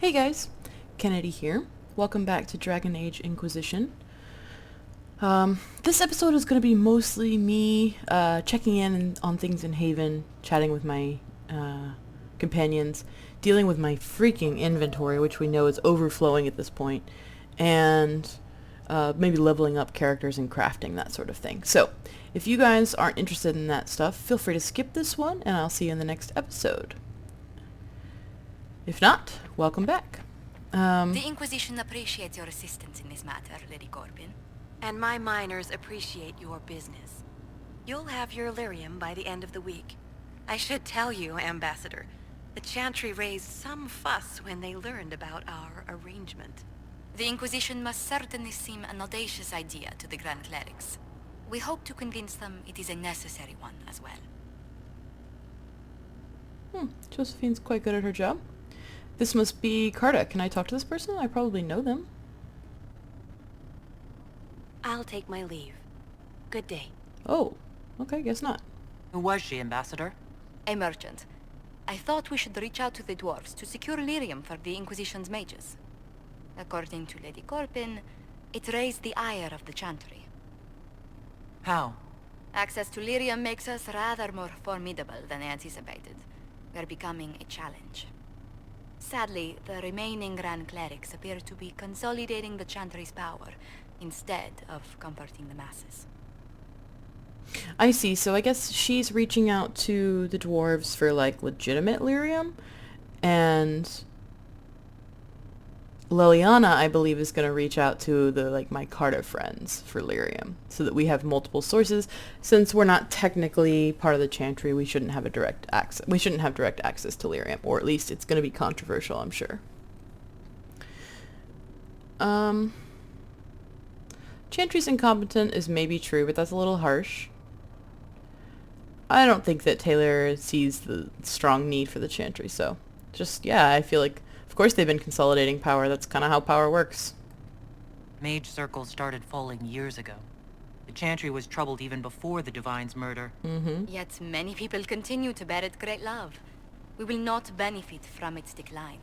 Hey guys, Kennedy here. Welcome back to Dragon Age Inquisition. This episode is going to be mostly me checking in on things in Haven, chatting with my companions, dealing with my freaking inventory, which we know is overflowing at this point, and maybe leveling up characters and crafting, that sort of thing. So, if you guys aren't interested in that stuff, feel free to skip this one, and I'll see you in the next episode. If not, welcome back. The Inquisition appreciates your assistance in this matter, Lady Corbin. And my miners appreciate your business. You'll have your lyrium by the end of the week. I should tell you, Ambassador, the Chantry raised some fuss when they learned about our arrangement. The Inquisition must certainly seem an audacious idea to the Grand Clerics. We hope to convince them it is a necessary one as well. Josephine's quite good at her job. This must be Carta. Can I talk to this person? I probably know them. I'll take my leave. Good day. Oh, okay, guess not. Who was she, Ambassador? A merchant. I thought we should reach out to the dwarves to secure lyrium for the Inquisition's mages. According to Lady Corbin, it raised the ire of the Chantry. How? Access to lyrium makes us rather more formidable than anticipated. We're becoming a challenge. Sadly, the remaining Grand Clerics appear to be consolidating the Chantry's power, instead of comforting the masses. I see, so I guess she's reaching out to the dwarves for, like, legitimate lyrium, and Liliana, I believe, is going to reach out to the, like, my Carta friends for lyrium, so that we have multiple sources. Since we're not technically part of the Chantry, we shouldn't have direct access to lyrium, or at least it's going to be controversial, I'm sure. Chantry's incompetent is maybe true, but that's a little harsh. I don't think that Taylor sees the strong need for the Chantry, so just, yeah, I feel like, of course they've been consolidating power. That's kind of how power works. Mage circles started falling years ago. The Chantry was troubled even before the Divine's murder. Yet many people continue to bear it great love. We will not benefit from its decline.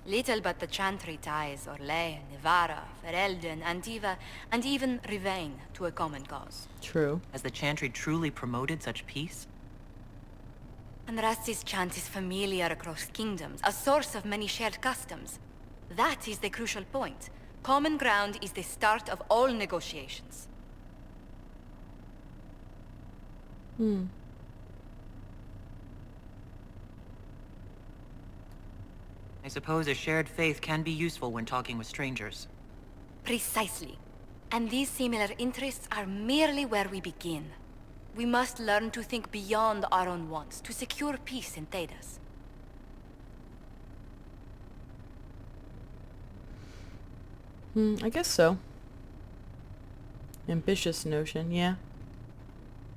Little but the Chantry ties Orlais, Nevarra, Ferelden, Antiva, and even Rivain to a common cause. True. Has the Chantry truly promoted such peace? Andraste's chant is familiar across kingdoms, a source of many shared customs. That is the crucial point. Common ground is the start of all negotiations. I suppose a shared faith can be useful when talking with strangers. Precisely. And these similar interests are merely where we begin. We must learn to think beyond our own wants, to secure peace in Thedas. I guess so. Ambitious notion, yeah.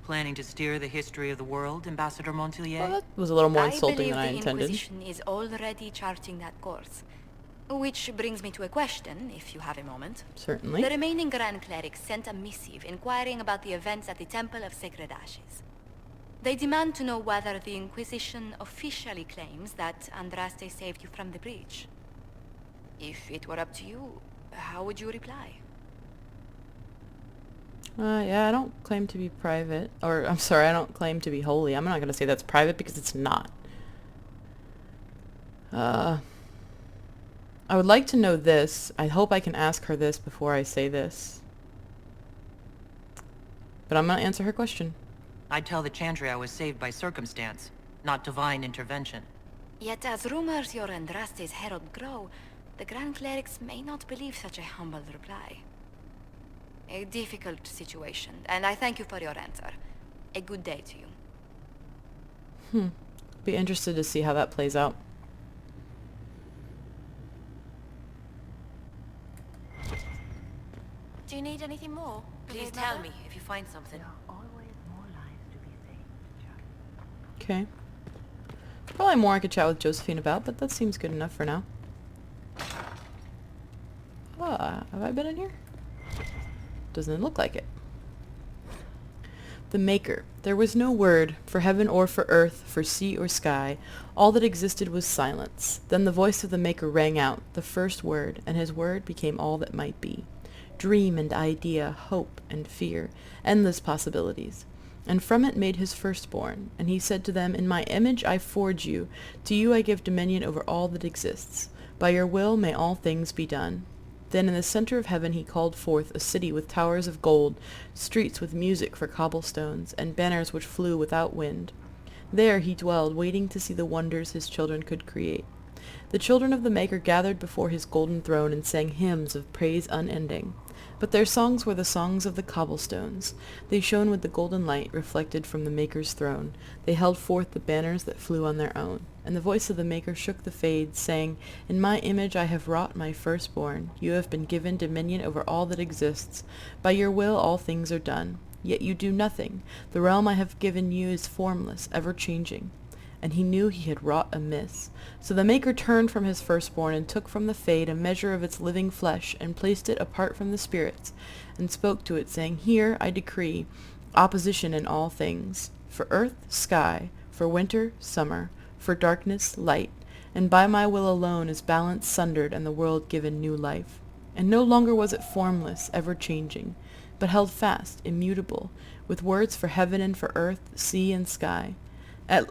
Planning to steer the history of the world, Ambassador Montelier? Well, that was a little more insulting than I I believe the intended. Inquisition is already charting that course. Which brings me to a question, if you have a moment. Certainly. The remaining Grand Clerics sent a missive inquiring about the events at the Temple of Sacred Ashes. They demand to know whether the Inquisition officially claims that Andraste saved you from the breach. If it were up to you, how would you reply? Yeah, I don't claim to be private. Or, I'm sorry, I don't claim to be holy. I'm not going to say that's private because it's not. I would like to know this. I hope I can ask her this before I say this. But I'm going to answer her question. I'd tell the Chantry I was saved by circumstance, not divine intervention. Yet as rumors your Andraste's herald grow, the Grand Clerics may not believe such a humble reply. A difficult situation, and I thank you for your answer. A good day to you. Be interested to see how that plays out. Do you need anything more? Please tell me if you find something. Okay. Probably more I could chat with Josephine about, but that seems good enough for now. Have I been in here? Doesn't look like it. The Maker. There was no word, for heaven or for earth, for sea or sky. All that existed was silence. Then the voice of the Maker rang out, the first word, and his word became all that might be. Dream and idea, hope and fear, endless possibilities. And from it made his firstborn, and he said to them, In my image I forge you, to you I give dominion over all that exists. By your will may all things be done. Then in the center of heaven he called forth a city with towers of gold, streets with music for cobblestones, and banners which flew without wind. There he dwelled, waiting to see the wonders his children could create. The children of the Maker gathered before his golden throne and sang hymns of praise unending. But their songs were the songs of the cobblestones. They shone with the golden light reflected from the Maker's throne. They held forth the banners that flew on their own. And the voice of the Maker shook the fades, saying, In my image I have wrought my firstborn. You have been given dominion over all that exists. By your will all things are done. Yet you do nothing. The realm I have given you is formless, ever-changing. And he knew he had wrought amiss. So the Maker turned from his firstborn, and took from the fade a measure of its living flesh, and placed it apart from the spirits, and spoke to it, saying, Here I decree opposition in all things, for earth, sky, for winter, summer, for darkness, light, and by my will alone is balance sundered and the world given new life. And no longer was it formless, ever-changing, but held fast, immutable, with words for heaven and for earth, sea and sky. At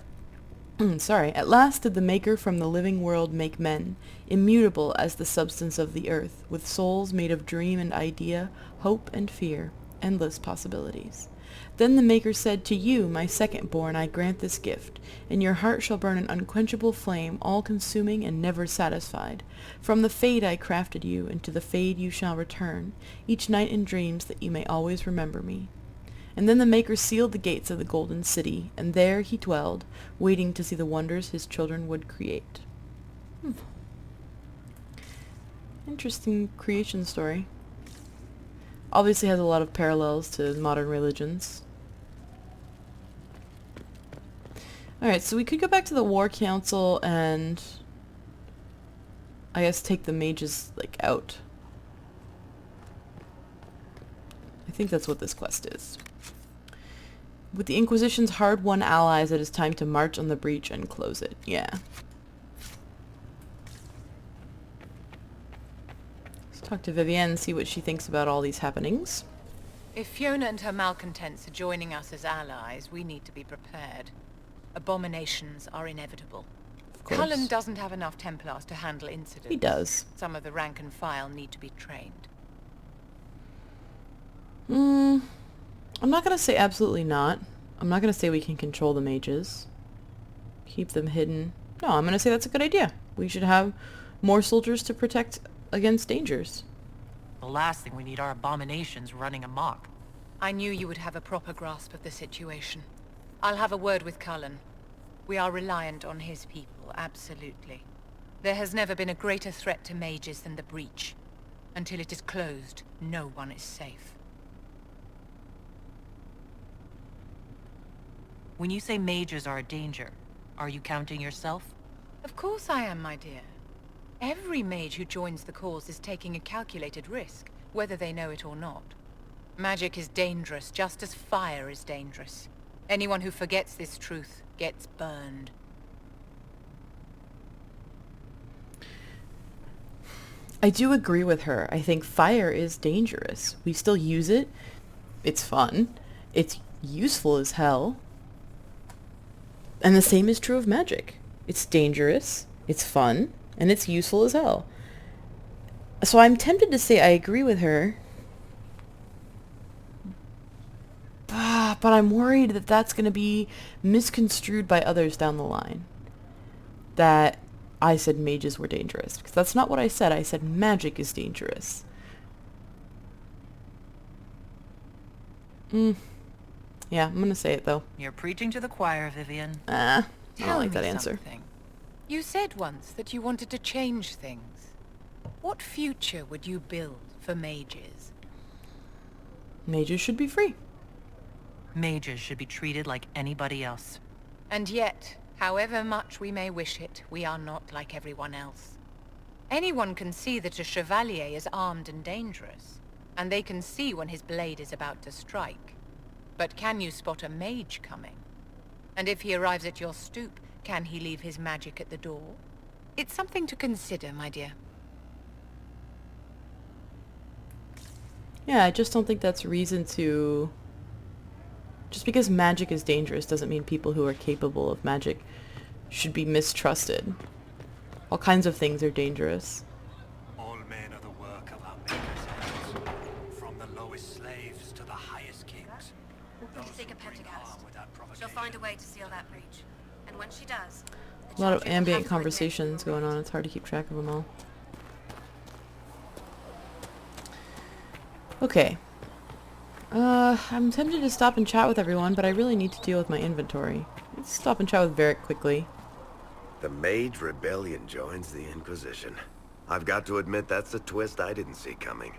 last did the Maker from the living world make men, immutable as the substance of the earth, with souls made of dream and idea, hope and fear, endless possibilities. Then the Maker said, To you, my second-born, I grant this gift. In your heart shall burn an unquenchable flame, all-consuming and never satisfied. From the fade I crafted you, and to the fade you shall return, each night in dreams that you may always remember me. And then the Maker sealed the gates of the golden city, and there he dwelled, waiting to see the wonders his children would create. Interesting creation story. Obviously has a lot of parallels to modern religions. Alright, so we could go back to the War Council and I guess take the mages, out. I think that's what this quest is. With the Inquisition's hard-won allies, it is time to march on the breach and close it. Yeah. Let's talk to Vivienne, see what she thinks about all these happenings. If Fiona and her malcontents are joining us as allies, we need to be prepared. Abominations are inevitable. Of course. Cullen doesn't have enough Templars to handle incidents. He does. Some of the rank and file need to be trained. I'm not going to say absolutely not. I'm not going to say we can control the mages. Keep them hidden. No, I'm going to say that's a good idea. We should have more soldiers to protect against dangers. The last thing we need are abominations running amok. I knew you would have a proper grasp of the situation. I'll have a word with Cullen. We are reliant on his people, absolutely. There has never been a greater threat to mages than the breach. Until it is closed, no one is safe. When you say mages are a danger, are you counting yourself? Of course I am, my dear. Every mage who joins the cause is taking a calculated risk, whether they know it or not. Magic is dangerous, just as fire is dangerous. Anyone who forgets this truth gets burned. I do agree with her. I think fire is dangerous. We still use it. It's fun. It's useful as hell. And the same is true of magic. It's dangerous, it's fun, and it's useful as hell. So I'm tempted to say I agree with her. But I'm worried that that's going to be misconstrued by others down the line. That I said mages were dangerous. Because that's not what I said. I said magic is dangerous. Yeah, I'm gonna say it though. You're preaching to the choir, Vivienne. I don't Tell like me that answer. something. You said once that you wanted to change things. What future would you build for mages? Mages should be free. Mages should be treated like anybody else. And yet, however much we may wish it, we are not like everyone else. Anyone can see that a chevalier is armed and dangerous, and they can see when his blade is about to strike. But can you spot a mage coming? And if he arrives at your stoop, can he leave his magic at the door? It's something to consider, my dear. Yeah, I just don't think that's reason to... Just because magic is dangerous doesn't mean people who are capable of magic should be mistrusted. All kinds of things are dangerous. All men are the work of our maker's hands, from the lowest slaves to the highest kings. What do you think of Bring Pentecost? harm without She'll provocation. find a way to seal that breach. And when she does, A lot of ambient conversations going on. It's hard to keep track of them all. Okay. I'm tempted to stop and chat with everyone, but I really need to deal with my inventory. Let's stop and chat with Varric quickly. The Mage Rebellion joins the Inquisition. I've got to admit that's a twist I didn't see coming.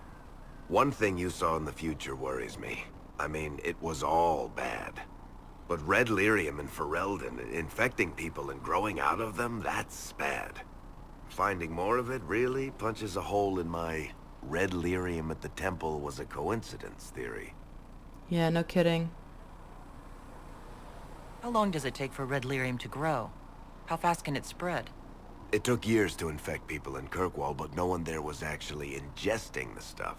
One thing you saw in the future worries me. I mean, it was all bad. But red lyrium and Ferelden, infecting people and growing out of them, that's bad. Finding more of it really punches a hole in my red lyrium at the temple was a coincidence theory. Yeah, no kidding. How long does it take for red lyrium to grow? How fast can it spread? It took years to infect people in Kirkwall, but no one there was actually ingesting the stuff.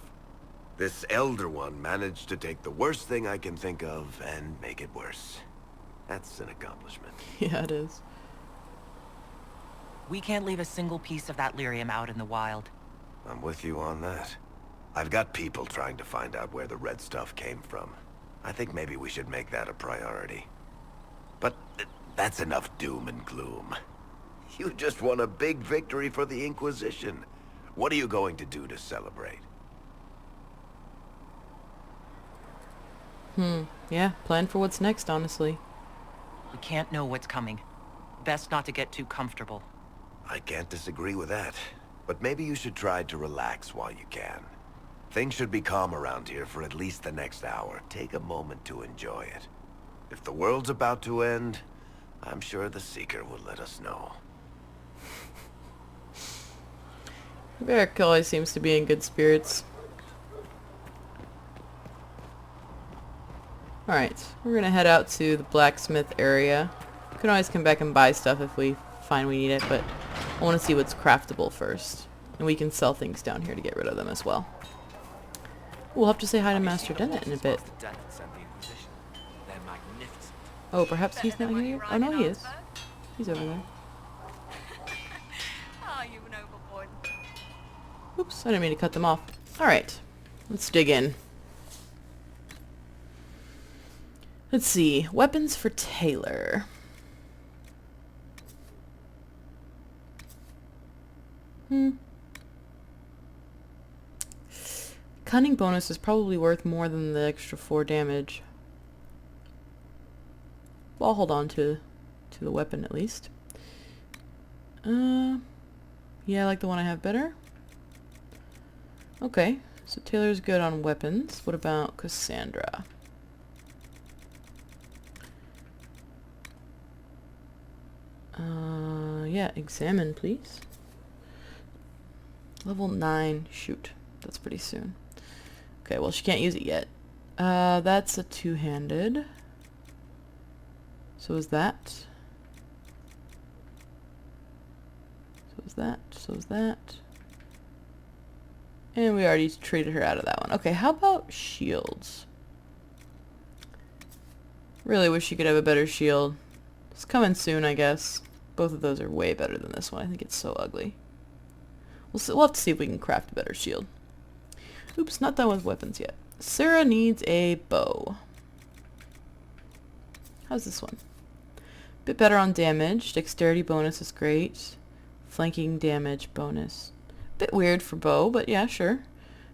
This Elder One managed to take the worst thing I can think of and make it worse. That's an accomplishment. Yeah, it is. We can't leave a single piece of that lyrium out in the wild. I'm with you on that. I've got people trying to find out where the red stuff came from. I think maybe we should make that a priority. But that's enough doom and gloom. You just won a big victory for the Inquisition. What are you going to do to celebrate? Yeah, plan for what's next, honestly. We can't know what's coming. Best not to get too comfortable. I can't disagree with that. But maybe you should try to relax while you can. Things should be calm around here for at least the next hour. Take a moment to enjoy it. If the world's about to end, I'm sure the Seeker will let us know. Varric always seems to be in good spirits. Alright, we're gonna head out to the blacksmith area. We can always come back and buy stuff if we find we need it, but I want to see what's craftable first. And we can sell things down here to get rid of them as well. We'll have to say hi to Master Dennett in a bit. Oh, perhaps he's not here? Oh, no, he is. He's over there. Oh, you noble boy. Oops, I didn't mean to cut them off. Alright, let's dig in. Let's see. Weapons for Taylor. Cunning bonus is probably worth more than the extra 4 damage. Well, I'll hold on to the weapon at least. Yeah, I like the one I have better. Okay, so Taylor's good on weapons. What about Cassandra? Yeah, examine, please. Level 9. Shoot, that's pretty soon. Okay, well, she can't use it yet. That's a two-handed. So is that. So is that. So is that. And we already traded her out of that one. Okay, how about shields? Really wish you could have a better shield. It's coming soon, I guess. Both of those are way better than this one. I think it's so ugly. We'll have to see if we can craft a better shield. Oops, not done with weapons yet. Sarah needs a bow. How's this one? Bit better on damage. Dexterity bonus is great. Flanking damage bonus. Bit weird for bow, but yeah, sure.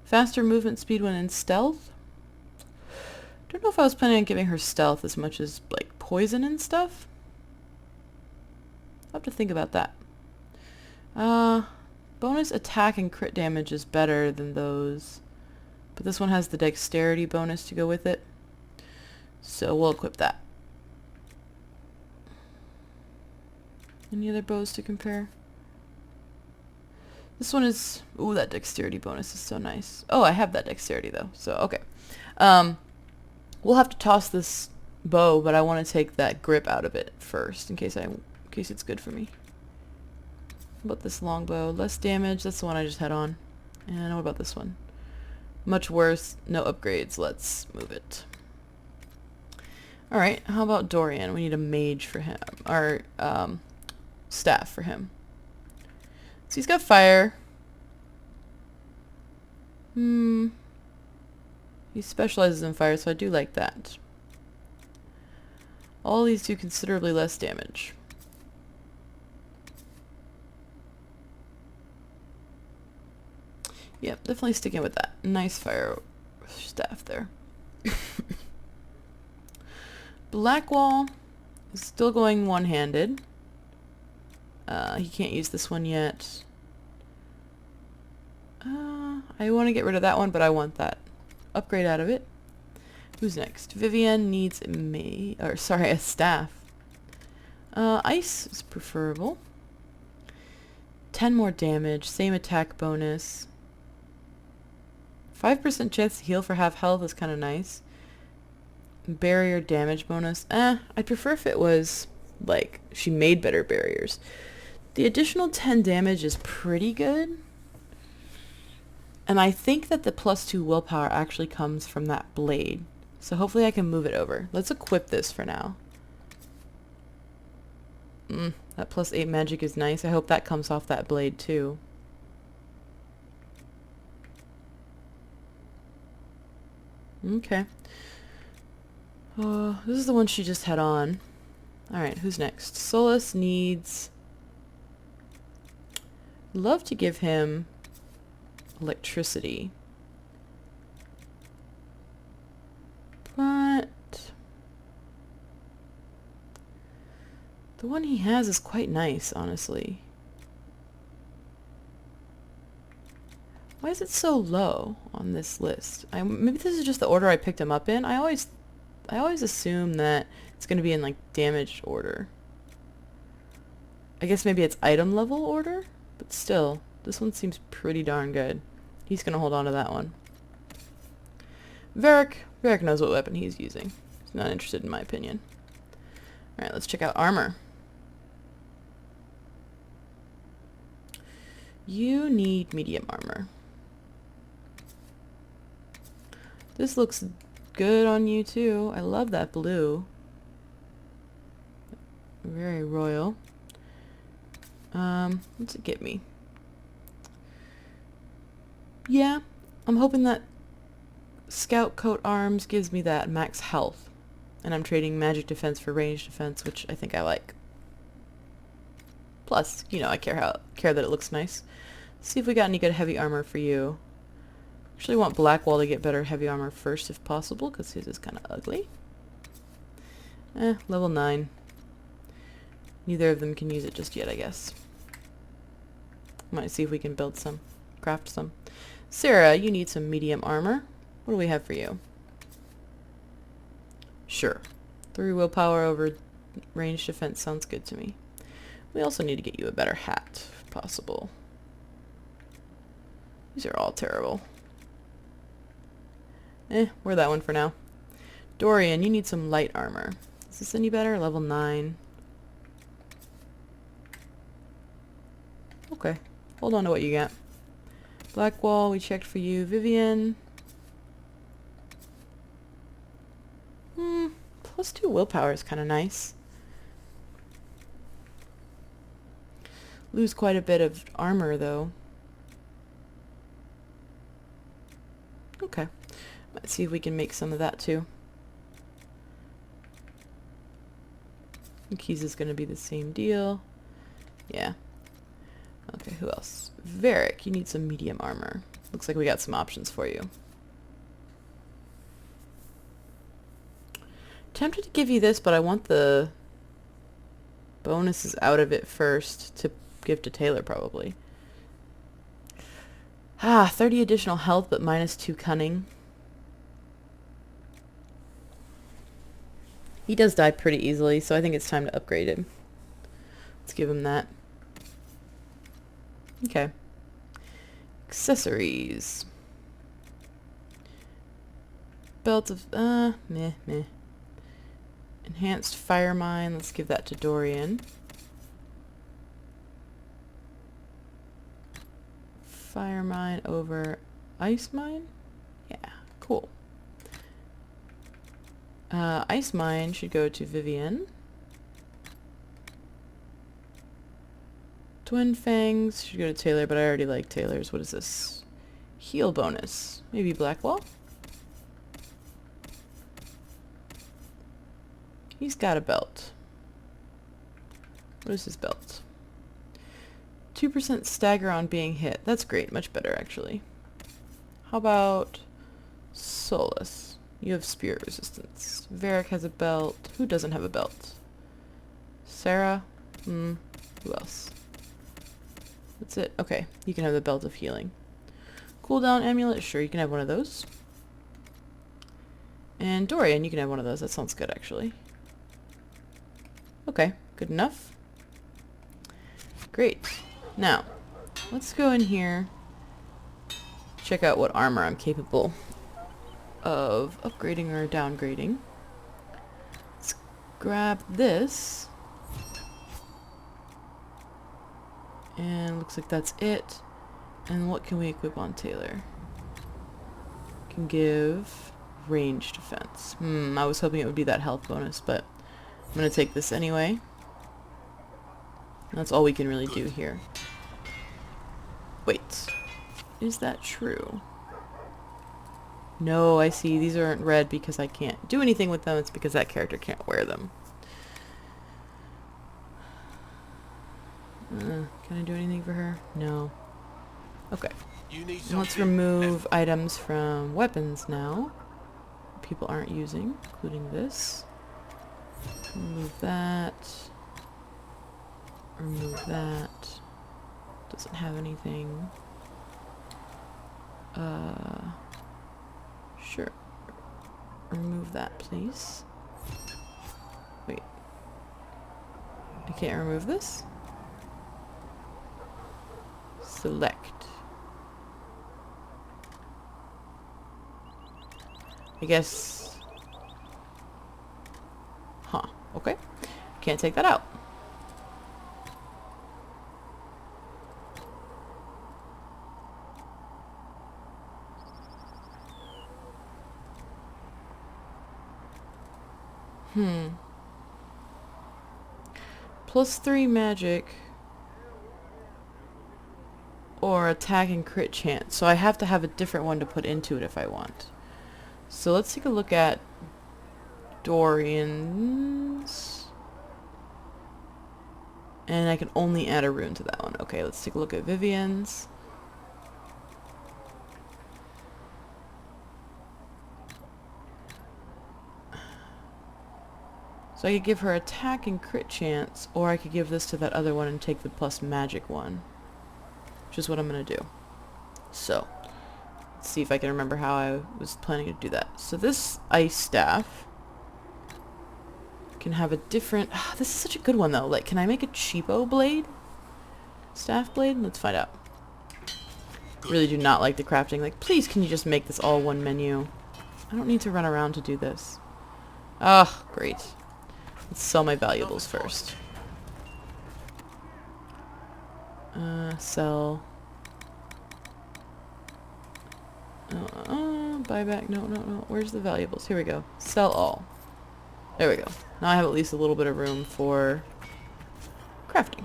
Faster movement speed when in stealth. Don't know if I was planning on giving her stealth as much as, like, poison and stuff. I'll have to think about that. Bonus attack and crit damage is better than those. But this one has the dexterity bonus to go with it. So we'll equip that. Any other bows to compare? This one is... Ooh, that dexterity bonus is so nice. Oh, I have that dexterity though. So, okay. We'll have to toss this bow, but I want to take that grip out of it first in case it's good for me. What about this longbow? Less damage. That's the one I just had on. And what about this one? Much worse. No upgrades. Let's move it. Alright, how about Dorian? We need a mage for him. Or, staff for him. So he's got fire. He specializes in fire, so I do like that. All these do considerably less damage. Yep, definitely sticking with that. Nice fire staff there. Blackwall is still going one-handed. He can't use this one yet. I want to get rid of that one, but I want that upgrade out of it. Who's next? Vivian needs a staff. Ice is preferable. 10 more damage, same attack bonus. 5% chance to heal for half health is kind of nice. Barrier damage bonus. I'd prefer if it was, like, she made better barriers. The additional 10 damage is pretty good. And I think that the +2 willpower actually comes from that blade. So hopefully I can move it over. Let's equip this for now. That +8 magic is nice. I hope that comes off that blade too. Okay. This is the one she just had on. Alright, who's next? Solus needs... Love to give him electricity. But the one he has is quite nice, honestly. Why is it so low on this list? Maybe this is just the order I picked him up in. I always assume that it's going to be in like damage order. I guess maybe it's item level order, but still, this one seems pretty darn good. He's going to hold on to that one. Varric knows what weapon he's using. He's not interested in my opinion. Alright, let's check out armor. You need medium armor. This looks good on you too. I love that blue. Very royal. What's it get me? Yeah, I'm hoping that Scout Coat Arms gives me that max health. And I'm trading magic defense for ranged defense, which I think I like. Plus, you know, I care that it looks nice. Let's see if we got any good heavy armor for you. Actually want Blackwall to get better heavy armor first if possible, because his is kind of ugly. Level 9. Neither of them can use it just yet, I guess. Might see if we can build some, craft some. Sarah, you need some medium armor. What do we have for you? Sure. 3 willpower over ranged defense sounds good to me. We also need to get you a better hat, if possible. These are all terrible. Wear that one for now. Dorian, you need some light armor. Is this any better? Level 9. Okay. Hold on to what you got. Blackwall, we checked for you. Vivian. +2 willpower is kind of nice. Lose quite a bit of armor, though. Okay. Let's see if we can make some of that, too. I think Keys is going to be the same deal. Yeah. Okay, who else? Varric, you need some medium armor. Looks like we got some options for you. Tempted to give you this, but I want the bonuses out of it first to give to Taylor, probably. 30 additional health, but -2 cunning. He does die pretty easily, so I think it's time to upgrade him. Let's give him that. Okay. Accessories. Belt of, meh. Enhanced fire mine, let's give that to Dorian. Fire mine over ice mine? Yeah, cool. Ice mine should go to Vivian. Twin fangs should go to Taylor, but I already like Taylor's. What is this? Heal bonus. Maybe Blackwall? He's got a belt. What is his belt? 2% stagger on being hit. That's great. Much better, actually. How about Solus? You have spirit resistance. Varric has a belt. Who doesn't have a belt? Sarah? Who else? That's it. Okay. You can have the belt of healing. Cooldown amulet? Sure, you can have one of those. And Dorian, you can have one of those. That sounds good, actually. Okay. Good enough. Great. Now, let's go in here, check out what armor I'm capable of upgrading or downgrading. Let's grab this. And looks like that's it. And what can we equip on Taylor? Can give range defense. I was hoping it would be that health bonus, but I'm going to take this anyway. That's all we can really do here. Wait. Is that true? No, I see. These aren't red because I can't do anything with them. It's because that character can't wear them. Can I do anything for her? No. Okay. Let's remove items from weapons now. People aren't using, including this. Remove that. Remove that. Doesn't have anything. Sure. Remove that, please. Wait. I can't remove this? Select. I guess... Huh. Okay. Can't take that out. +3 magic or attack and crit chance. So I have to have a different one to put into it if I want. So let's take a look at Dorian's. And I can only add a rune to that one. Okay, let's take a look at Vivian's. So I could give her attack and crit chance, or I could give this to that other one and take the plus magic one. Which is what I'm going to do. So, let's see if I can remember how I was planning to do that. So this ice staff can have a different... this is such a good one though. Like, can I make a cheapo blade? Staff blade? Let's find out. Really do not like the crafting. Like, please can you just make this all one menu? I don't need to run around to do this. Ah, great. Let's sell my valuables first. Sell. Buyback. No. Where's the valuables? Here we go. Sell all. There we go. Now I have at least a little bit of room for crafting.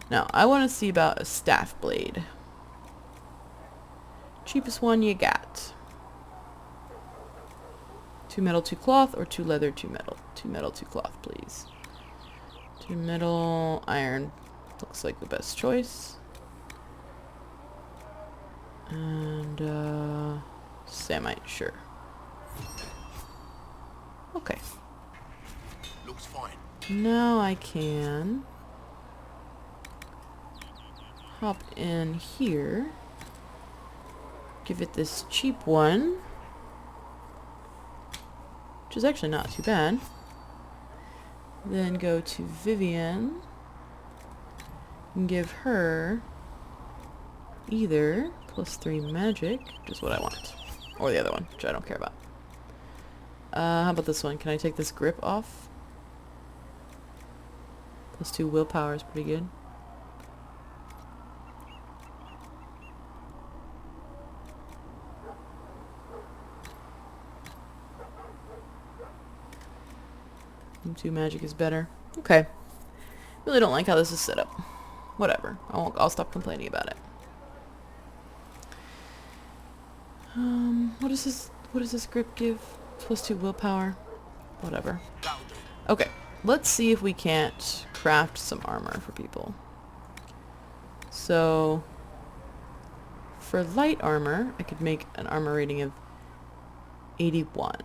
Now, I want to see about a staff blade. Cheapest one you got. 2 metal, 2 cloth, or 2 leather, 2 metal. 2 metal, 2 cloth, please. 2 metal, iron. Looks like the best choice. And, samite, sure. Okay. Looks fine. Now I can hop in here. Give it this cheap one. Which is actually not too bad. Then go to Vivian and give her either +3 magic, which is what I want. Or the other one, which I don't care about. How about this one? Can I take this grip off? +2 willpower is pretty good. +2 magic is better. Okay. Really don't like how this is set up. Whatever. I'll stop complaining about it. What does this grip give? +2 willpower. Whatever. Okay. Let's see if we can't craft some armor for people. So for light armor, I could make an armor rating of 81.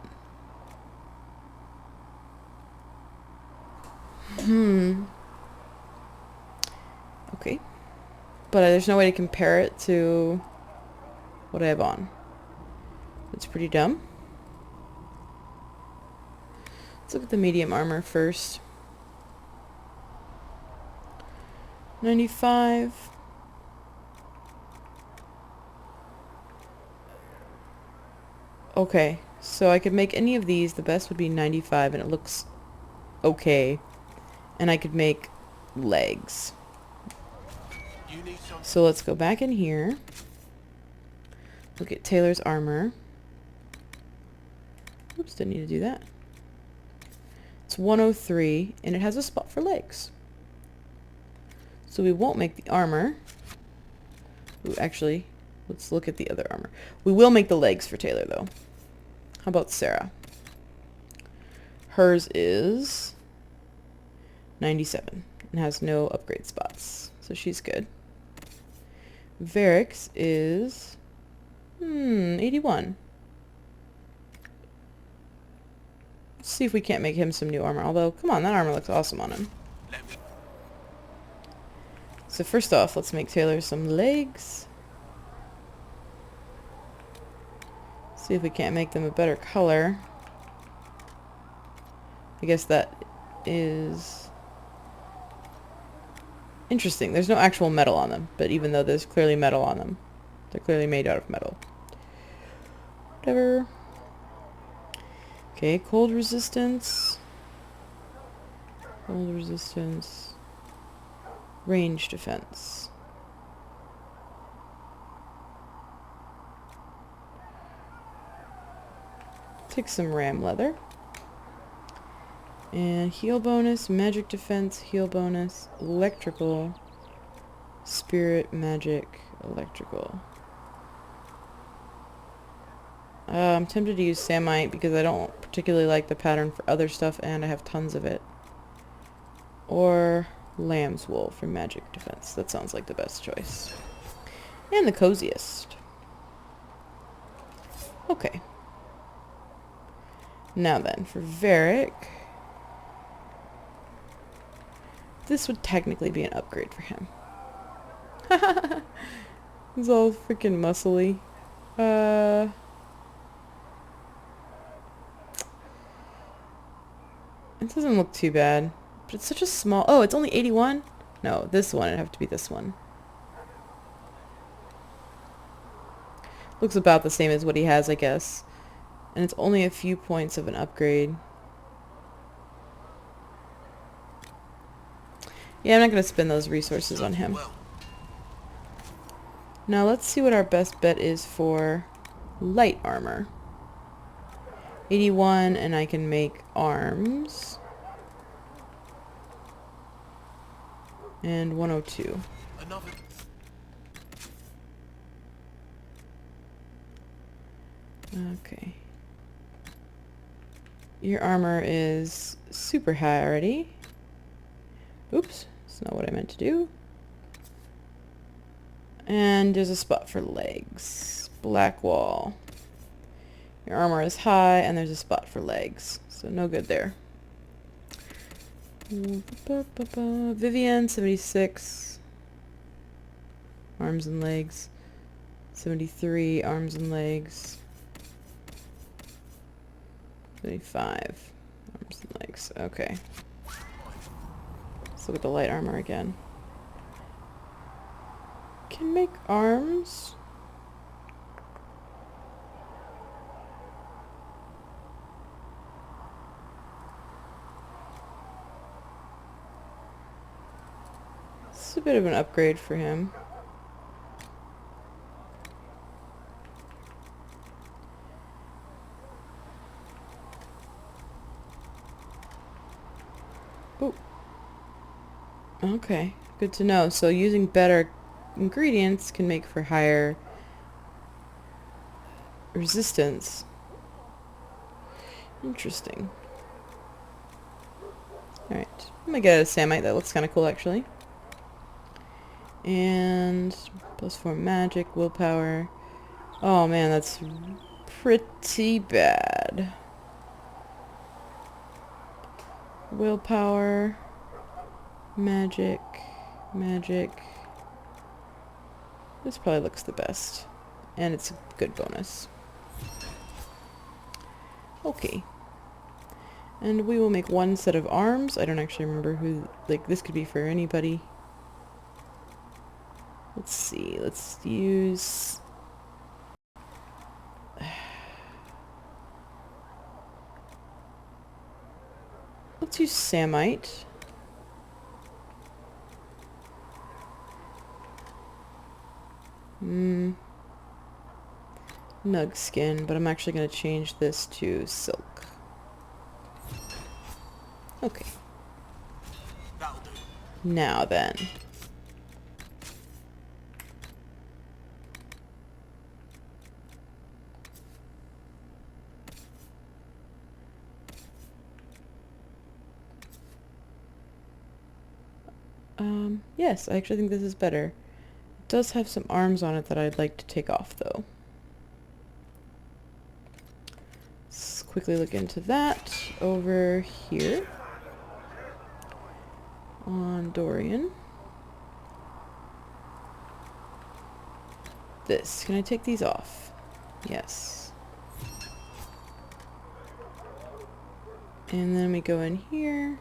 Okay. But there's no way to compare it to what I have on. It's pretty dumb. Let's look at the medium armor first. 95. Okay, so I could make any of these. The best would be 95, and it looks okay. And I could make legs. So let's go back in here. Look at Taylor's armor. Oops, didn't need to do that. It's 103, and it has a spot for legs. So we won't make the armor. Ooh, actually, let's look at the other armor. We will make the legs for Taylor, though. How about Sarah? Hers is 97 and has no upgrade spots, so she's good. Varric's is 81. Let's see if we can't make him some new armor. Although, come on, that armor looks awesome on him. So first off, let's make Taylor some legs. See if we can't make them a better color. I guess that is interesting. There's no actual metal on them, but even though there's clearly metal on them, they're clearly made out of metal. Whatever. Okay, cold resistance. Cold resistance. Range defense. Take some ram leather. And heal bonus, magic defense, heal bonus, electrical, spirit, magic, electrical. I'm tempted to use Samite because I don't particularly like the pattern for other stuff and I have tons of it. Or lamb's wool for magic defense. That sounds like the best choice. And the coziest. Okay. Now then, for Varric, this would technically be an upgrade for him. He's all freaking muscly. It doesn't look too bad. But it's such a small... Oh, it's only 81? No, this one. It'd have to be this one. Looks about the same as what he has, I guess. And it's only a few points of an upgrade. Yeah, I'm not going to spend those resources on him. Now let's see what our best bet is for light armor. 81, and I can make arms. And 102. Okay. Your armor is super high already. Oops, that's not what I meant to do. And there's a spot for legs. Black wall. Your armor is high, and there's a spot for legs. So no good there. Vivian, 76. Arms and legs. 73, arms and legs. 75, arms and legs. Okay. Let's look at the light armor again. Can make arms. bit of an upgrade for him. Oh. Okay, good to know. So using better ingredients can make for higher resistance. Interesting. Alright, I'm gonna get a Samite. That looks kind of cool, actually. And +4 magic, willpower. Oh man, that's pretty bad. Willpower, magic, magic. This probably looks the best. And it's a good bonus. Okay. And we will make one set of arms. I don't actually remember who, like, this could be for anybody. Let's see, let's use... let's use Samite. Nug skin, but I'm actually going to change this to silk. Okay. Now then. Yes, I actually think this is better. It does have some arms on it that I'd like to take off, though. Let's quickly look into that over here on Dorian. This. Can I take these off? Yes. And then we go in here.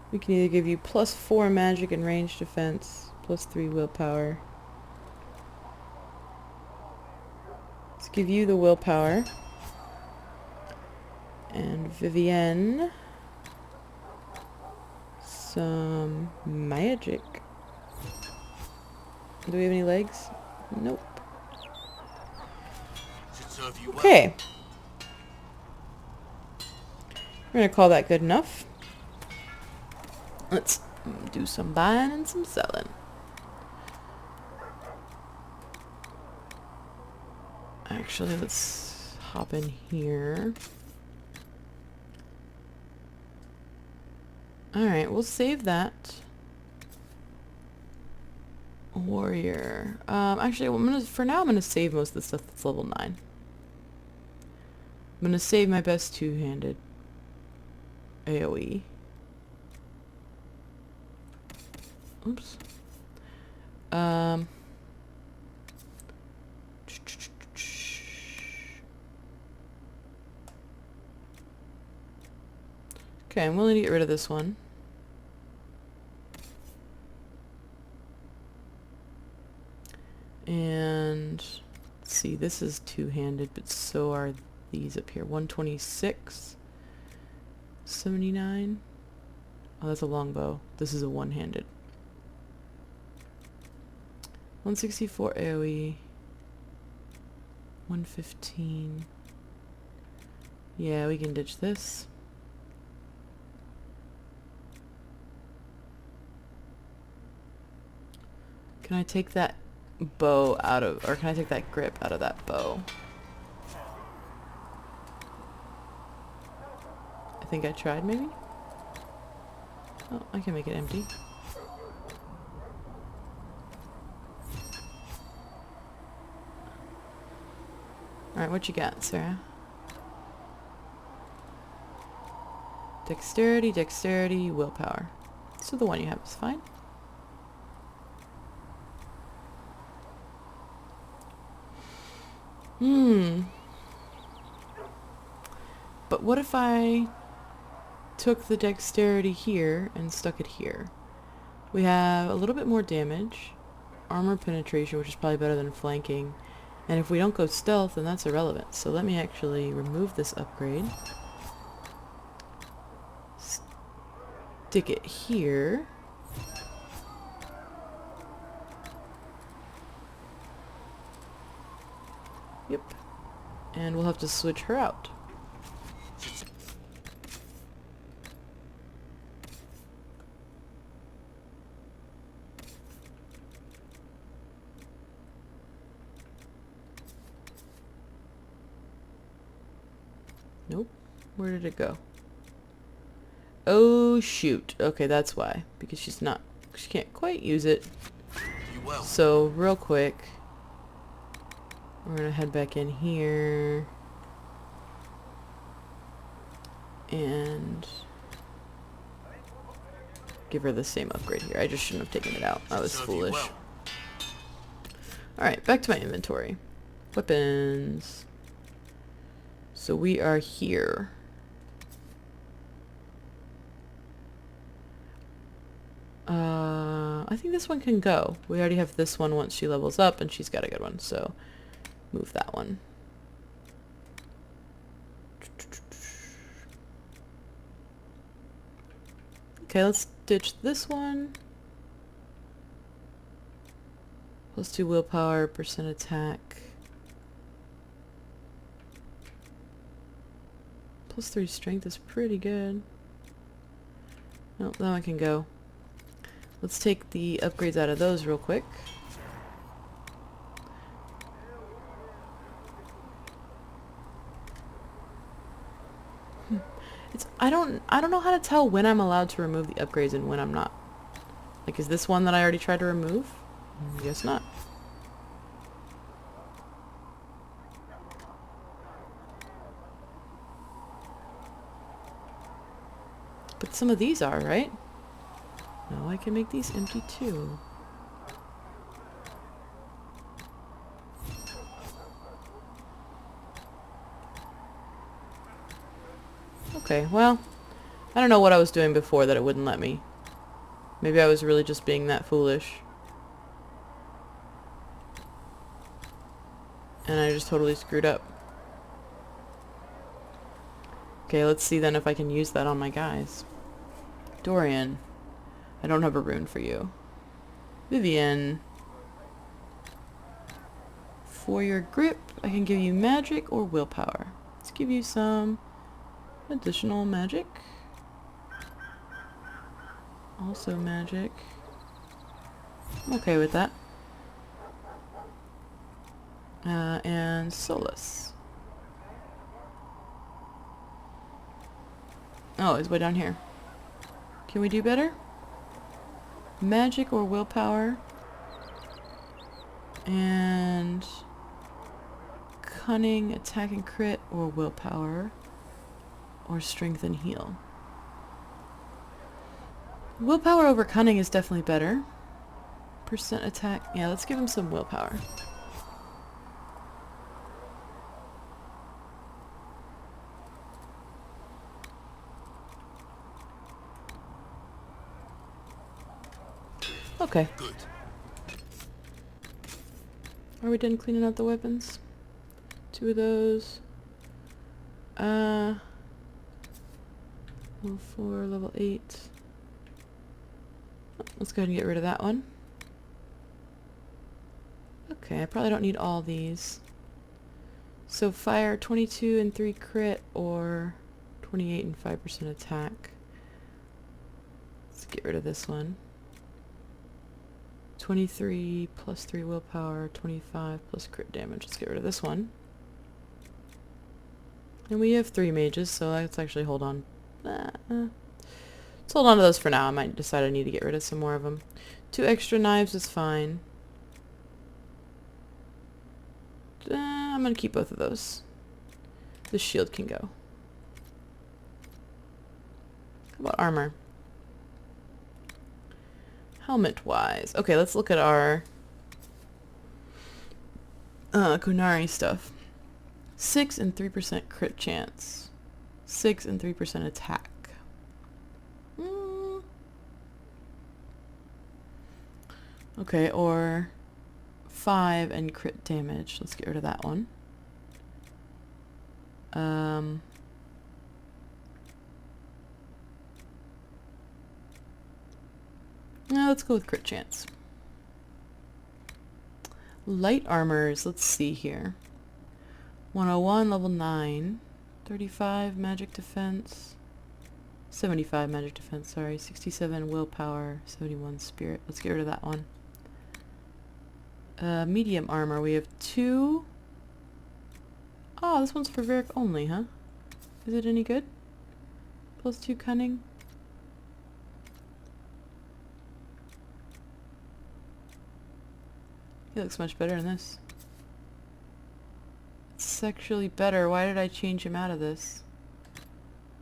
We can either give you +4 magic and range defense, +3 willpower. Let's give you the willpower. And Vivienne some magic. Do we have any legs? Nope. Okay. We're gonna call that good enough. Let's do some buying and some selling. Actually, let's hop in here. Alright, we'll save that. Warrior. Actually, for now I'm gonna save most of the stuff that's level 9. I'm gonna save my best two-handed AoE. Oops. Okay, I'm willing to get rid of this one. And let's see, this is two-handed, but so are these up here. 126, 79. Oh, that's a longbow. This is a one-handed. 164 AoE. 115. Yeah, we can ditch this. Can I take that bow out of, or can I take that grip out of that bow? I think I tried, maybe? Oh, I can make it empty. Alright, what you got, Sarah? Dexterity, dexterity, willpower. So the one you have is fine. But what if I took the dexterity here and stuck it here? We have a little bit more damage, armor penetration, which is probably better than flanking, and if we don't go stealth, then that's irrelevant. So let me actually remove this upgrade, stick it here, Yep. And we'll have to switch her out. Nope. Where did it go? Oh, shoot. Okay, that's why. Because she can't quite use it. So, real quick, we're gonna head back in here. And give her the same upgrade here. I just shouldn't have taken it out. I was foolish. Alright, back to my inventory. Weapons. So we are here. I think this one can go. We already have this one once she levels up, and she's got a good one, so move that one. Okay, let's ditch this one. +2 willpower, % attack. +3 strength is pretty good. Nope, that one can go. Let's take the upgrades out of those real quick. I don't know how to tell when I'm allowed to remove the upgrades and when I'm not. Like, is this one that I already tried to remove? Guess not. But some of these are, right? No, I can make these empty too. Okay, well, I don't know what I was doing before that it wouldn't let me. Maybe I was really just being that foolish. And I just totally screwed up. Okay, let's see then if I can use that on my guys. Dorian. I don't have a rune for you. Vivian. For your grip, I can give you magic or willpower. Let's give you some additional magic. Also magic. I'm okay with that. And Solus. Oh, it's way down here. Can we do better? Magic or willpower. And cunning, attack and crit, or willpower. Or strength and heal. Willpower over cunning is definitely better. % attack. Yeah, let's give him some willpower. Okay. Good. Are we done cleaning out the weapons? 2 of those. Level 4, level 8. Oh, let's go ahead and get rid of that one. Okay, I probably don't need all these. So fire 22 and 3 crit, or 28 and 5% attack. Let's get rid of this one. 23 plus 3 willpower, 25 plus crit damage. Let's get rid of this one. And we have 3 mages, so let's actually hold on. Let's hold on to those for now. I might decide I need to get rid of some more of them. 2 extra knives is fine. I'm going to keep both of those. The shield can go. How about armor? Helmet-wise. Okay, let's look at our Kunari stuff. 6 and 3% crit chance. 6 and 3% attack. Okay, or 5 and crit damage. Let's get rid of that one. Now let's go with crit chance. Light armors, let's see here. 101, level 9. 35 magic defense. 75 magic defense, sorry. 67 willpower. 71 spirit. Let's get rid of that one. Medium armor. We have 2. Oh, this one's for Varric only, huh? Is it any good? Plus 2 cunning. He looks much better than this. It's sexually better. Why did I change him out of this?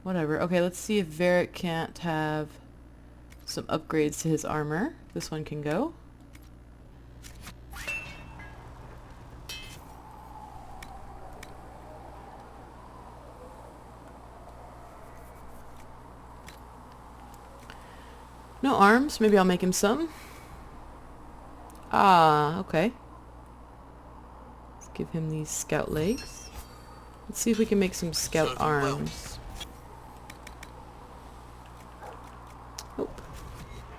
Whatever. Okay, let's see if Varric can't have some upgrades to his armor. This one can go. No arms. Maybe I'll make him some. Ah, okay. Let's give him these scout legs. Let's see if we can make some scout arms. Nope.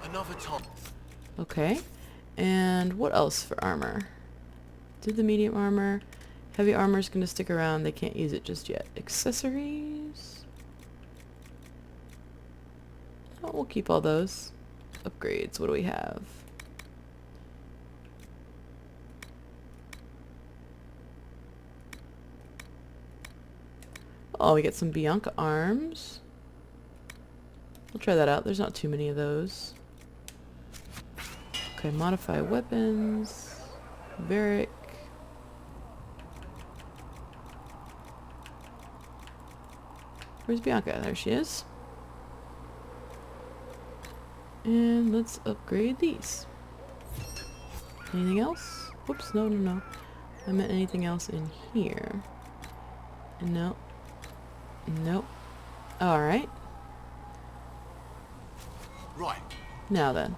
Another top. Okay. And what else for armor? Did the medium armor. Heavy armor is going to stick around. They can't use it just yet. Accessories. Oh, we'll keep all those. Upgrades. What do we have? Oh, we get some Bianca arms. We'll try that out. There's not too many of those. Okay, modify weapons. Varric. Where's Bianca? There she is. And let's upgrade these. Anything else? Whoops, no, no, no. I meant anything else in here. No. Nope. Alright. Right. Now then.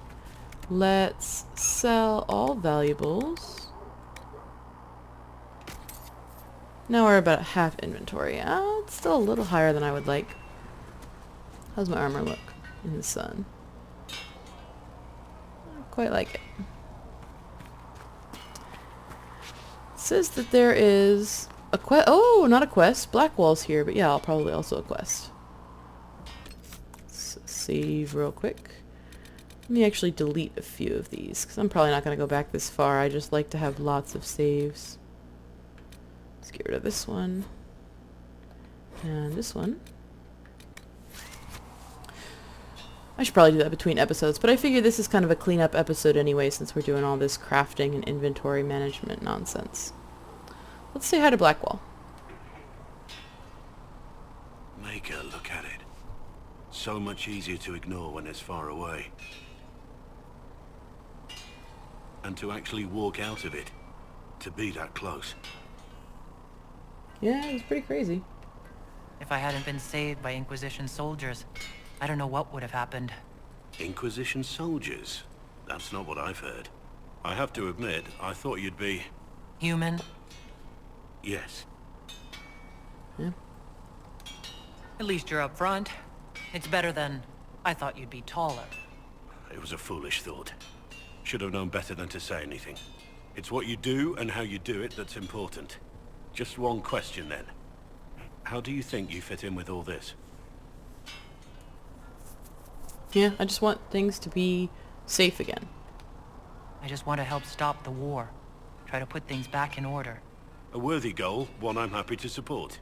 Let's sell all valuables. Now we're about at half inventory. It's still a little higher than I would like. How's my armor look in the sun? I quite like it. It says that there is a quest. Oh, not a quest. Blackwall's here, but yeah, I'll probably also a quest. Let's save real quick. Let me actually delete a few of these, because I'm probably not going to go back this far. I just like to have lots of saves. Let's get rid of this one. And this one. I should probably do that between episodes, but I figure this is kind of a cleanup episode anyway, since we're doing all this crafting and inventory management nonsense. Let's say hi to Blackwall. Make her look at it. So much easier to ignore when it's far away. And to actually walk out of it. To be that close. Yeah, it was pretty crazy. If I hadn't been saved by Inquisition soldiers, I don't know what would have happened. Inquisition soldiers? That's not what I've heard. I have to admit, I thought you'd be... Human? Yes. Yeah. At least you're up front. It's better than... I thought you'd be taller. It was a foolish thought. Should have known better than to say anything. It's what you do and how you do it that's important. Just one question then. How do you think you fit in with all this? Yeah, I just want things to be safe again. I just want to help stop the war. Try to put things back in order. A worthy goal, one I'm happy to support.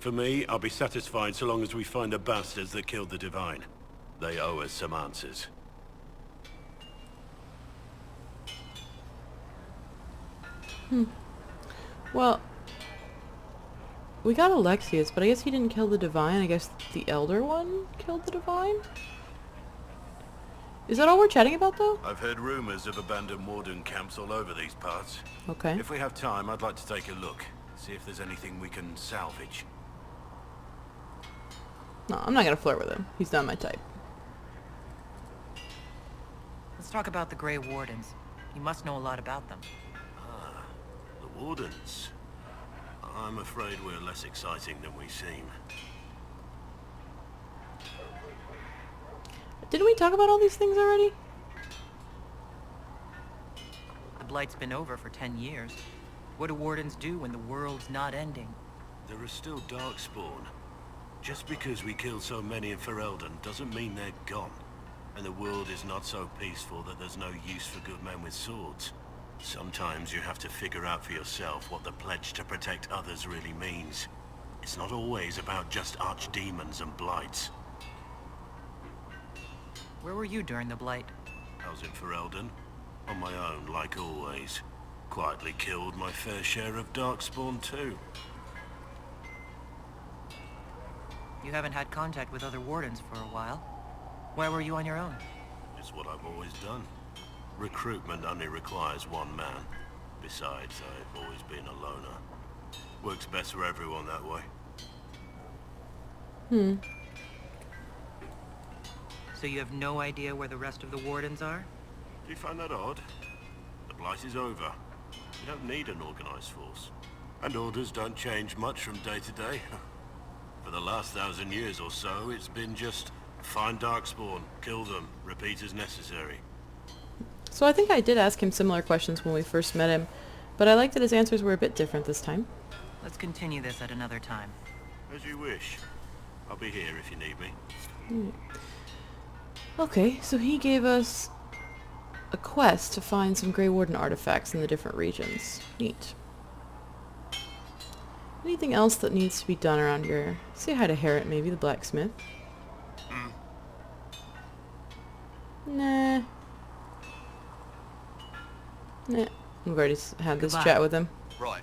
For me, I'll be satisfied so long as we find the bastards that killed the Divine. They owe us some answers. Well, we got Alexius, but I guess he didn't kill the Divine. I guess the Elder One killed the Divine? Is that all we're chatting about, though? I've heard rumors of abandoned warden camps all over these parts. Okay. If we have time, I'd like to take a look. See if there's anything we can salvage. No, I'm not gonna flirt with him. He's not my type. Let's talk about the Grey Wardens. You must know a lot about them. Ah, the wardens. I'm afraid we're less exciting than we seem. Didn't we talk about all these things already? The Blight's been over for 10 years. What do Wardens do when the world's not ending? there are still Darkspawn. Just because we killed so many in Ferelden doesn't mean they're gone. And the world is not so peaceful that there's no use for good men with swords. Sometimes you have to figure out for yourself what the pledge to protect others really means. It's not always about just archdemons and blights. Where were you during the Blight? I was in Ferelden, on my own like always. Quietly killed my fair share of Darkspawn too. You haven't had contact with other wardens for a while. Why were you on your own? It's what I've always done. Recruitment only requires one man. Besides, I've always been a loner. Works best for everyone that way. So you have no idea where the rest of the wardens are? Do you find that odd? The Blight is over. You don't need an organized force. And orders don't change much from day to day. For the last 1,000 years or so, it's been just find Darkspawn, kill them, repeat as necessary. So I think I did ask him similar questions when we first met him, but I liked that his answers were a bit different this time. Let's continue this at another time. As you wish. I'll be here if you need me. Okay, so he gave us a quest to find some Grey Warden artifacts in the different regions. Neat. Anything else that needs to be done around here? Say hi to Harriet, maybe, the blacksmith. Nah. Nah. We've already had this Goodbye. chat with him. Right.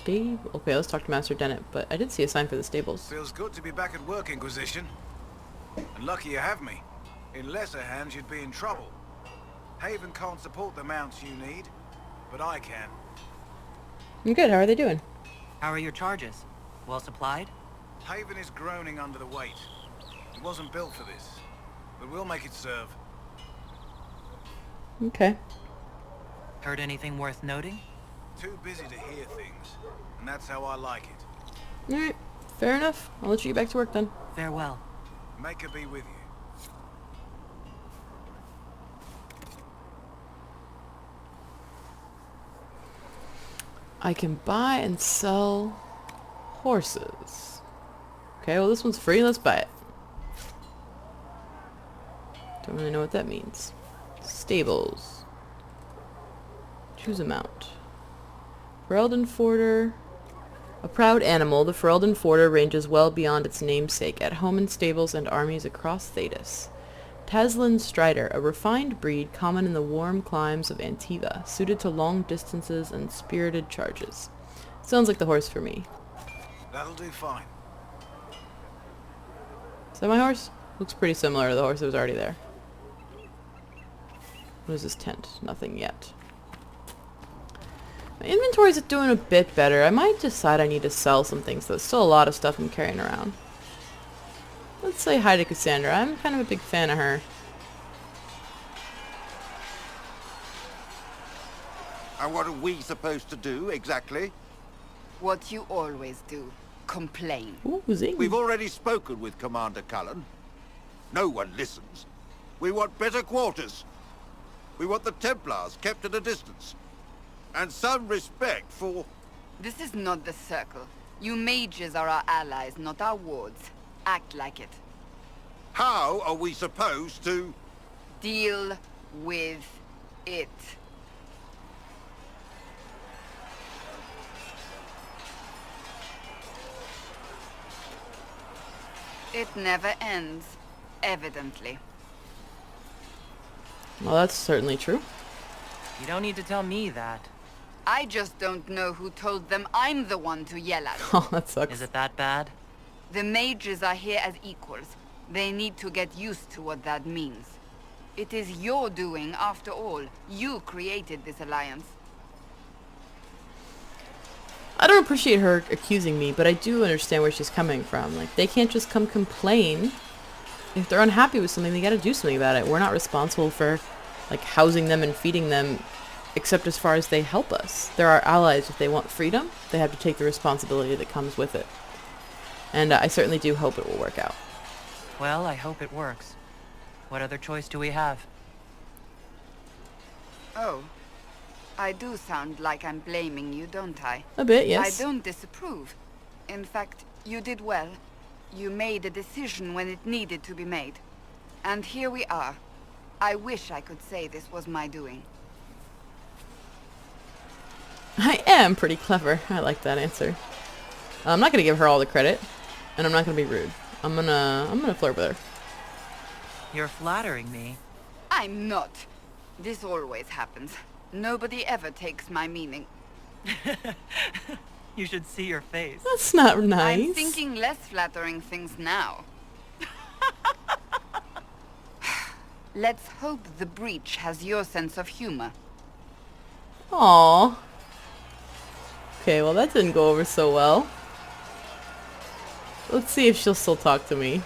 Okay, let's talk to Master Dennett, but I did see a sign for the stables. Feels good to be back at work, Inquisition. And lucky you have me. In lesser hands, you'd be in trouble. Haven can't support the mounts you need, but I can. I'm good, how are they doing? How are your charges? Well supplied? Haven is groaning under the weight. It wasn't built for this, but we'll make it serve. Okay. Heard anything worth noting? Too busy to hear things, and that's how I like it. Alright, fair enough. I'll let you get back to work then. Farewell. Make her be with you. I can buy and sell horses. Okay, well this one's free, let's buy it. Don't really know what that means. Stables. Choose a mount. Ferelden Forder. A proud animal, the Ferelden Forder ranges well beyond its namesake, at home in stables and armies across Thedas. Taslan Strider, a refined breed common in the warm climes of Antiva, suited to long distances and spirited charges. Sounds like the horse for me. That'll do fine. Is that my horse? Looks pretty similar to the horse that was already there. What is this tent? Nothing yet. My inventory's doing a bit better. I might decide I need to sell some things, though. Still a lot of stuff I'm carrying around. Let's say hi to Cassandra. I'm kind of a big fan of her. And what are we supposed to do, exactly? What you always do. Complain. Ooh, zing. We've already spoken with Commander Cullen. No one listens. We want better quarters. We want the Templars kept at a distance. And some respect for... This is not the Circle. You mages are our allies, not our wards. Act like it. How are we supposed to... Deal with it. It never ends, evidently. Well, that's certainly true. You don't need to tell me that. I just don't know who told them I'm the one to yell at. Oh, that sucks. Is it that bad? The mages are here as equals. They need to get used to what that means. It is your doing, after all. You created this alliance. I don't appreciate her accusing me, but I do understand where she's coming from. Like, they can't just come complain. If they're unhappy with something, they gotta do something about it. We're not responsible for, like, housing them and feeding them, except as far as they help us. They're our allies. If they want freedom, they have to take the responsibility that comes with it. And I certainly do hope it will work out. Well, I hope it works. What other choice do we have? Oh. I do sound like I'm blaming you, don't I? A bit, yes. I don't disapprove. In fact, you did well. You made a decision when it needed to be made. And here we are. I wish I could say this was my doing. I am pretty clever. I like that answer. I'm not gonna give her all the credit, and I'm not gonna be rude. I'm gonna flirt with her. You're flattering me. I'm not. This always happens. Nobody ever takes my meaning. You should see your face. That's not nice. I'm thinking less flattering things now. Let's hope the breach has your sense of humor. Aww. Okay, well that didn't go over so well. Let's see if she'll still talk to me.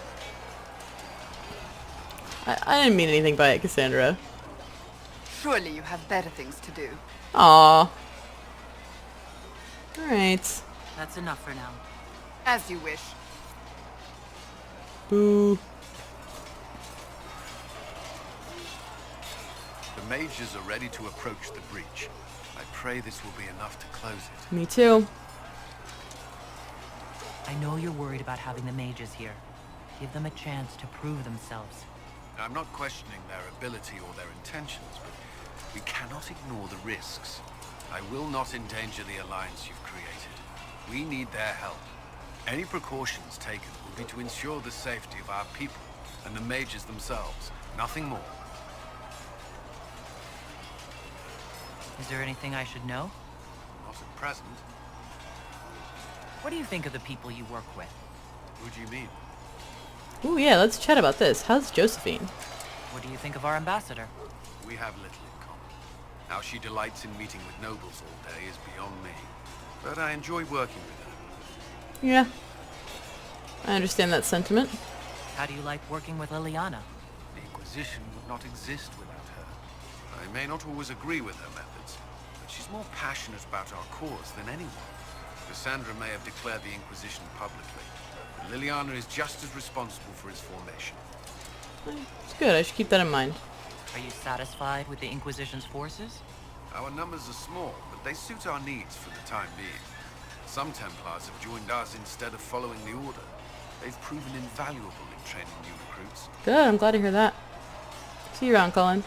I didn't mean anything by it, Cassandra. Surely you have better things to do. Aww. Alright. That's enough for now. As you wish. Boo. The mages are ready to approach the breach. I pray this will be enough to close it. Me too. I know you're worried about having the mages here. Give them a chance to prove themselves. I'm not questioning their ability or their intentions, but we cannot ignore the risks. I will not endanger the alliance you've created. We need their help. Any precautions taken will be to ensure the safety of our people and the mages themselves. Nothing more. Is there anything I should know? Not at present. What do you think of the people you work with? Who do you mean? Ooh, yeah, let's chat about this. How's Josephine? What do you think of our ambassador? We have little in common. How she delights in meeting with nobles all day is beyond me. But I enjoy working with her. Yeah. I understand that sentiment. How do you like working with Liliana? The Inquisition would not exist without her. I may not always agree with her methods, but she's more passionate about our cause than anyone. Cassandra may have declared the Inquisition publicly, but Liliana is just as responsible for its formation. It's good. I should keep that in mind. Are you satisfied with the Inquisition's forces? Our numbers are small, but they suit our needs for the time being. Some Templars have joined us instead of following the Order. They've proven invaluable in training new recruits. Good. I'm glad to hear that. See you around, Colin.